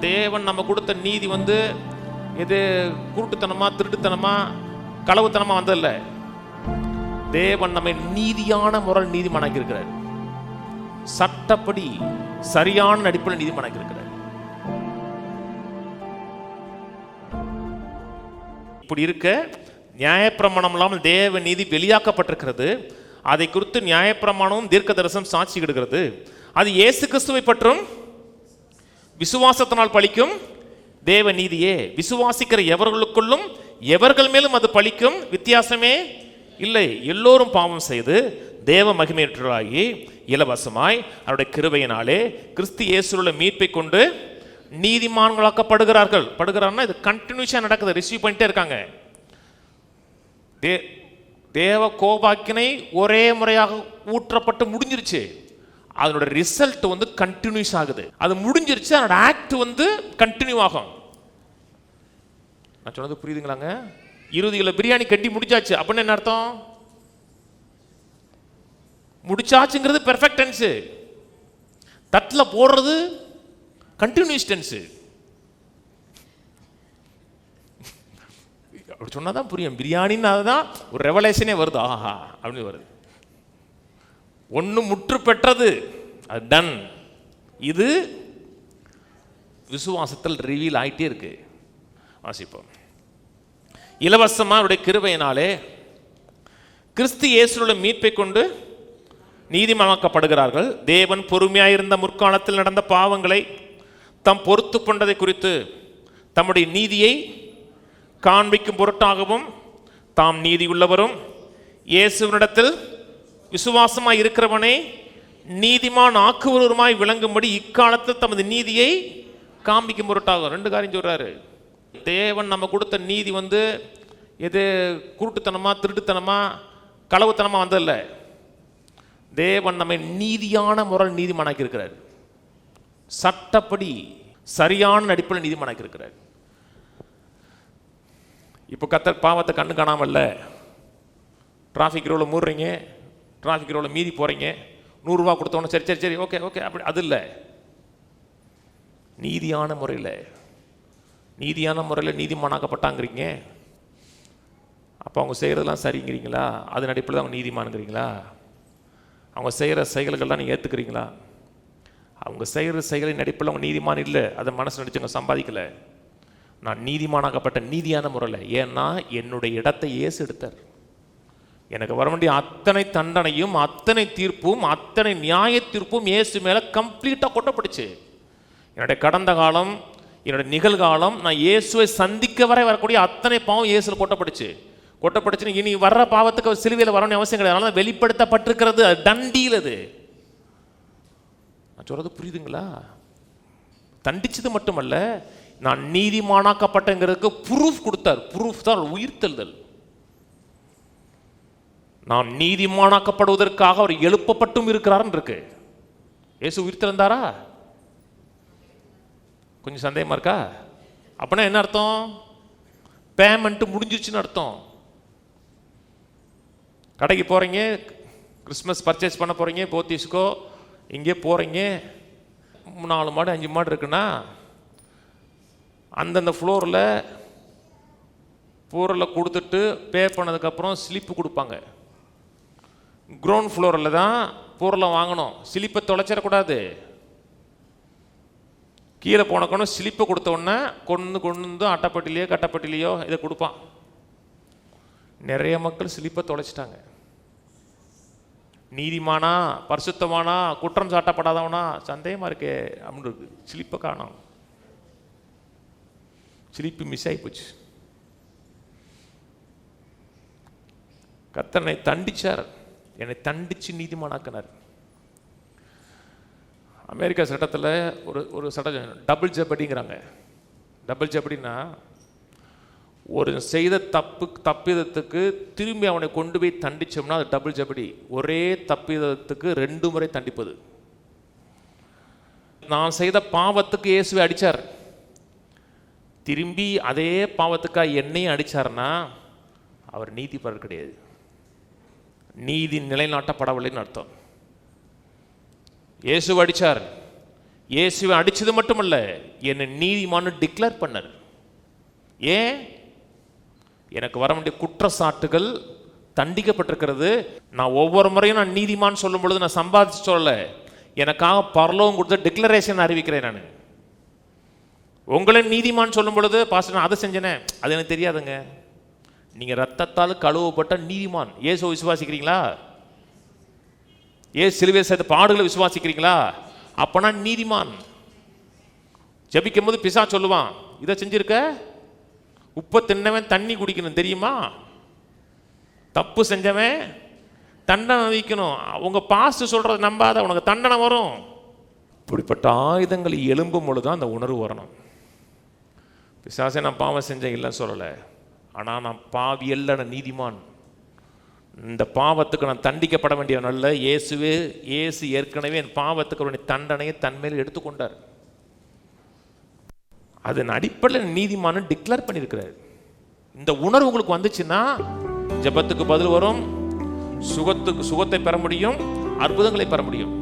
தேவன் நம்ம கொடுத்த நீதி இது குருட்டுத்தனமா, திருட்டுத்தனமா, களவுத்தனமா வந்ததில்ல. தேவன் நம்மை நீதியான முறையில் நீதிமானாக்கி இருக்கிறார். சட்டப்படி சரியான அடிப்படையில் நீதிமானாக்கி இருக்கிறார். இப்படி இருக்க நியாயப்பிரமாணம் இல்லாமல் தேவ நீதி வெளியாக்கப்பட்டிருக்கிறது. அதை குறித்து நியாயப்பிரமாணமும் தீர்க்க தரிசனம் சாட்சி கொடுக்கிறது. அது இயேசு கிறிஸ்துவை பற்றும் விசுவாசத்தினால் பலிக்கும் தேவ நீதியே. விசுவாசிக்கிற எவர்களுக்குள்ளும் எவர்கள் மேலும் அது பலிக்கும், வித்தியாசமே இல்லை. எல்லோரும் பாவம் செய்து தேவ மகிமையற்றவராகி இலவசமாய் அவருடைய கிருபையினாலே கிறிஸ்து இயேசுவுள்ள மீட்பை கொண்டு நீதிமான்களாக்கப்படுகிறார்கள். படுகிறார்னா இது கண்டினியூஸா நடக்குது, ரிசீவ் பண்ணிட்டே இருக்காங்க. தேவ கோபாக்கினை ஒரே முறையாக ஊற்றப்பட்டு முடிஞ்சிருச்சு. அதனோட ரிசல்ட் கண்டினியூஸ் ஆகுது. அது முடிஞ்சிருச்சு, அதனோட ஆக்ட் கண்டினியூ ஆகும். நான் சொன்னது புரியுதுங்களாங்க? இறுதியில் பிரியாணி கட்டி முடிச்சாச்சு அப்படின்னு என்ன அர்த்தம்? முடிச்சாச்சுங்கிறது பெர்ஃபெக்ட் டென்ஸ். தட்டில் போடுறது கண்டினியூஸ் டென்ஸ். அப்படி சொன்னாதான் புரியும். பிரியாணின்னு அதுதான் ஒரு ரெவலேஷனே வருது. ஆஹா அப்படின்னு வருது. ஒன்று முற்று பெற்றது, அது டன். இது விசுவாசத்தில் ரிவீல் ஆகிட்டே இருக்கு. வாசிப்போம். இலவசமாக அவருடைய கிருபையினாலே கிறிஸ்து இயேசுவுள்ள மீட்பை கொண்டு நீதிமானாக்கப்படுகிறார்கள். தேவன் பொறுமையாயிருந்த முற்காலத்தில் நடந்த பாவங்களை தம் பொறுத்து கொண்டதை குறித்து தம்முடைய நீதியை காண்பிக்கும் பொருட்டாகவும் தாம் நீதி உள்ளவரும் இயேசுவினிடத்தில் விசுவாசமாய் இருக்கிறவனை நீதிமான் ஆக்குவருமாய் விளங்கும்படி இக்காலத்தில் தமது நீதியை காண்பிக்கும் பொருட்டாகும். ரெண்டு காரியம் சொல்றாரு. தேவன் நம்ம கொடுத்த நீதி இது குருட்டுத்தனமா, திருட்டுத்தனமா, களவுத்தனமா வந்ததில்ல. தேவன் நம்மை நீதியான முறையில் நீதிமானாக்கி இருக்கிறார். சட்டப்படி சரியான அடிப்படையில் நீதிமானாக்கி இருக்கிறார். இப்போ கர்த்தர் பாவத்தை கண்ணு காணாமல்ல. டிராஃபிக் ரோவில் மூடுறீங்க, டிராஃபிக் ரோவில் மீறி போகிறீங்க, 100 ரூபா கொடுத்தோன்னு சரி சரி சரி ஓகே ஓகே அப்படி அது இல்லை. நீதியான முறையில் நீதிமானாக்கப்பட்டாங்கிறீங்க. அப்போ அவங்க செய்கிறதெல்லாம் சரிங்கிறீங்களா? அதன் அடிப்படையில் அவங்க நீதிமானுங்கிறீங்களா? அவங்க செய்கிற செயல்கள்லாம் நீங்கள் ஏற்றுக்கிறீங்களா? அவங்க செய்கிற செயலின் அடிப்படையில் அவங்க நீதிமான் இல்லை. அதை மனசு நடிச்சவங்க சம்பாதிக்கலை. நான் நீதிமானாக்கப்பட்ட நீதியான முறையில். ஏன்னா என்னுடைய இடத்தை இயேசு எடுத்தார். எனக்கு வர வேண்டிய அத்தனை தண்டனையும் அத்தனை தீர்ப்பும் அத்தனை நியாய தீர்ப்பும் இயேசு மேலே கம்ப்ளீட்டாக கொட்டப்படுச்சு. என்னுடைய கடந்த காலம், என்னுடைய நிகழ்காலம், நான் இயேசுவை சந்திக்க வரை வரக்கூடிய அத்தனை பாவம் இயேசுல கொட்டப்படுச்சுன்னு இனி வர்ற பாவத்துக்கு சிலுவையில் வரணும்னு அவசியம் கிடையாது. அதனால வெளிப்படுத்தப்பட்டிருக்கிறது. அது தண்டியில். அது நான் சொல்றது புரியுதுங்களா? தண்டிச்சது மட்டுமல்ல, நான் நீதிமானாக்கப்பட்டங்கிறதுக்கு ப்ரூஃப் கொடுத்தார். ப்ரூஃப் தான் உயிர்த்தெழுதல். நான் நீதிமானாக்கப்படுவதற்காக அவர் எழுப்பப்பட்டும் இருக்கிறார்னு இருக்கு. இயேசு உயிர்த்தெழுந்தாரா? கொஞ்சம் சந்தேகமா இருக்கா? அப்படின்னா என்ன அர்த்தம்? பேமெண்ட் முடிஞ்சிருச்சுன்னு அர்த்தம். கடைக்கு போறீங்க, கிறிஸ்மஸ் பர்ச்சேஸ் பண்ண போறீங்க, போத்தீஸ்க்கோ இங்கே போறீங்க, 4 மாடு 5 மாடு இருக்குன்னா அந்தந்த ஃப்ளோரில் பொருளை கொடுத்துட்டு பே பண்ணதுக்கப்புறம் ஸ்லிப்பு கொடுப்பாங்க. கிரவுண்ட் ஃப்ளோரில் தான் பொருளை வாங்கணும். ஸ்லிப்பை தொலைச்சிடக்கூடாது. கீழே போனக்கணும் ஸ்லிப்பை கொடுத்த உடனே கொண்டு வந்து அட்டைப்பட்டிலையோ கட்டப்பட்டிலையோ இதை கொடுப்பான். நிறைய மக்கள் ஸ்லிப்பை தொலைச்சிட்டாங்க. நீதிமானா, பரிசுத்தமானா, குற்றம் சாட்டப்படாதவனா, சந்தேகமாக இருக்கே அப்படின்னு இருக்கு. ஸ்லிப்பை காணோம். ஸ்லிப்பு மிஸ் ஆகி போச்சு. கர்த்தர் என்னை தண்டிச்சார். என்னை தண்டிச்சு நீதிமானாக்கினார். அமெரிக்கா சட்டத்தில் ஒரு சட்டம் டபுள் ஜெபடிங்கிறாங்க. டபுள் ஜெபடின்னா ஒரு செய்த தப்பிதத்துக்கு திரும்பி அவனை கொண்டு போய் தண்டிச்சோம்னா அது டபுள் ஜெபடி. ஒரே தப்பிதத்துக்கு 2 முறை தண்டிப்பது. நான் செய்த பாவத்துக்கு இயேசுவை அடித்தார். திரும்பி அதே பாவத்துக்காக என்னையும் அடித்தார்னா அவர் நீதிபரர் கிடையாது. நீதி நிலைநாட்டப்படவில்லைன்னு அர்த்தம். இயேசுவை அடித்தார், இயேசுவை அடிச்சது மட்டுமல்ல, என்னை நீதிமான்னு டிக்ளேர் பண்ணார். ஏன்? எனக்கு வர வேண்டிய குற்றச்சாட்டுகள் தண்டிக்கப்பட்டிருக்கிறது. நான் ஒவ்வொரு முறையும் நான் நீதிமான் சொல்லும் பொழுது நான் சம்பாதிச்சு சொல்லல, எனக்காக பரலோகம் கொடுத்த டிக்ளரேஷன் அறிவிக்கிறேன். நான் உங்களை நீதிமான் சொல்லும் பொழுது, பாஸ்டர் நான் அதை செஞ்சேனே, அது எனக்கு தெரியாதுங்க. நீங்க ரத்தத்தால் கழுவப்பட்ட நீதிமான். இயேசுவை விசுவாசிக்கிறீங்களா? ஏசு சிலுவையை சேர்த்த பாடுகளை விசுவாசிக்கிறீங்களா? அப்பனா நீதிமான். ஜெபிக்கும் போது பிசா சொல்லுவான், இதை செஞ்சிருக்க, உப்பை தின்னவன் தண்ணி குடிக்கணும் தெரியுமா, தப்பு செஞ்சவன் தண்டனை அனுபவிக்கணும். உங்க பாஸ்டர் சொல்றதை நம்பாத, உனக்கு தண்டனை வரும். இப்படிப்பட்ட ஆயுதங்கள் எழும்பும் பொழுதுதான் அந்த உணர்வு வரணும். பிசாசே நான் பாவம் செஞ்சேன் இல்லைன்னு சொல்லலை, ஆனால் நான் பாவி அல்ல, நான் நீதிமான். இந்த பாவத்துக்கு நான் தண்டிக்கப்பட வேண்டிய நல்ல இயேசு ஏற்கனவே என் பாவத்துக்கு ஒரு தண்டனையை தன்மையில் எடுத்துக்கொண்டார். அதன் அடிப்படையில் நீதிமான் டிக்ளேர் பண்ணியிருக்கிறார். இந்த உணர்வு உங்களுக்கு வந்துச்சுன்னா ஜெபத்துக்கு பதில் வரும், சுகத்தை பெற முடியும், அற்புதங்களை பெற முடியும்.